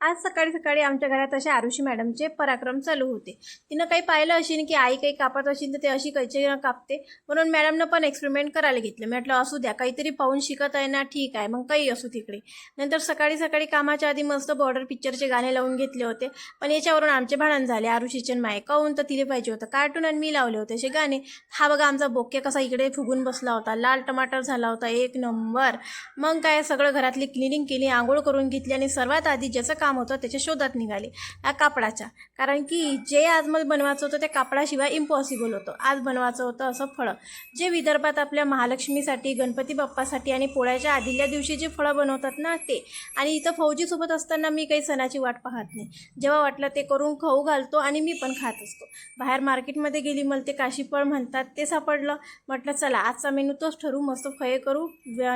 आज सकाळी सकाळी आमच्या घरात अशा आरुषी मॅडमचे पराक्रम चालू होते। तिनं काही पाहिलं असेल की आई काही कापत असेल तर ते अशी कैची कापते, म्हणून मॅडमनं पण एक्सपेरिमेंट करायला घेतलं। म्हटलं असू द्या, काहीतरी पाहून शिकत आहे ना, ठीक आहे, मग काही असू तिकडे। नंतर सकाळी सकाळी कामाच्या आधी मस्त बॉर्डर पिक्चरचे गाणे लावून घेतले होते, पण याच्यावरून आमचे भांडण झाले। आरुषीचे माय काहून तर तिला पाहिजे होतं कार्टून आणि मी लावले होते असे गाणे। हा बघा आमचा बोक्या कसा इकडे फुगून बसला होता, लाल टमाटर झाला होता एक नंबर। मग काय सगळं घरातली क्लिनिंग केली, आंघोळ करून घेतली आणि सर्वात आधी ज्याचं काम होतं त्याच्या शोधात निघाले, या कापडाच्या। कारण की जे आज मला बनवायचं होतं त्या कापडाशिवाय इम्पॉसिबल होतं। आज बनवायचं होतं असं फळं, जे विदर्भात आपल्या महालक्ष्मीसाठी, गणपती बाप्पासाठी आणि पोळ्याच्या आदल्या दिवशी जे फळं बनवतात ना ते। आणि इथं फौजीसोबत असताना मी काही सणाची वाट पाहत नाही, जेव्हा वाटलं ते करून खाऊ घालतो आणि मी पण खात असतो। बाहेर मार्केटमध्ये गेली, मला ते काशीफळ म्हणतात ते सापडलं। म्हटलं चला आजचा मेनू तोच ठरू, मस्त फळे करू,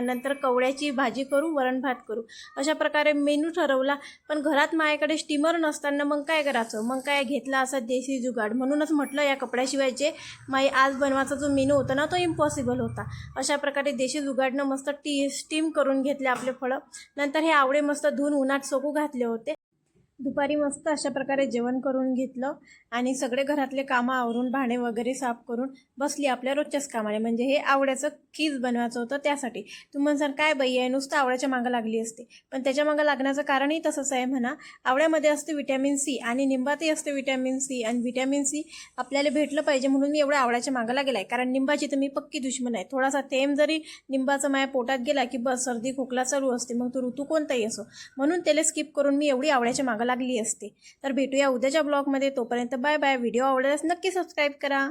नंतर कवड्याची भाजी करू, वरण भात करू, अशा प्रकारे मेनू ठरवला। पण घरात माझ्याकडे स्टीमर नसताना मग काय करायचं, मग काय घेतला असा देशी जुगाड। म्हणूनच म्हटलं या कपड्याशिवाय जे माई आज बनवायचा जो मेनू होता ना तो इम्पॉसिबल होता। अशा प्रकारे देशी जुगाडनं मस्त स्टीम करून घेतले आपले फळं। नंतर हे आवळे मस्त धुवून उन्हात सोकू घातले होते। दुपारी मस्त अशा प्रकारे जेवण करून घेतलं आणि सगळे घरातले कामं आवरून भांडे वगैरे साफ करून बसली आपल्या रोजच्याच कामाने, म्हणजे हे आवड्याचं खीस बनवायचं होतं त्यासाठी। तुम्ही म्हणसाल काय बाई आहे, नुसतं आवड्याच्या मागं लागली असते, पण त्याच्या मागं लागण्याचं कारणही तसंच आहे म्हणा। आवड्यामध्ये असते विटॅमिन सी आणि निंबातही असते विटॅमिन सी, आणि विटॅमिन सी आपल्याला भेटलं पाहिजे म्हणून मी एवढ्या आवड्याच्या मागं लागेला आहे। कारण निंबाची तर मी पक्की दुश्मन आहे, थोडासा थेंब जरी निंबाचा माझ्या पोटात गेला की बस सर्दी खोकला चालू असते, मग तो ऋतू कोणताही असो। म्हणून त्याला स्किप करून मी एवढी आवड्याच्या मागं लागली असते। तर भेटूया उद्याच्या ब्लॉगमध्ये, तोपर्यंत बाय बाय। व्हिडिओ आवडल्यास नक्की सबस्क्राईब करा।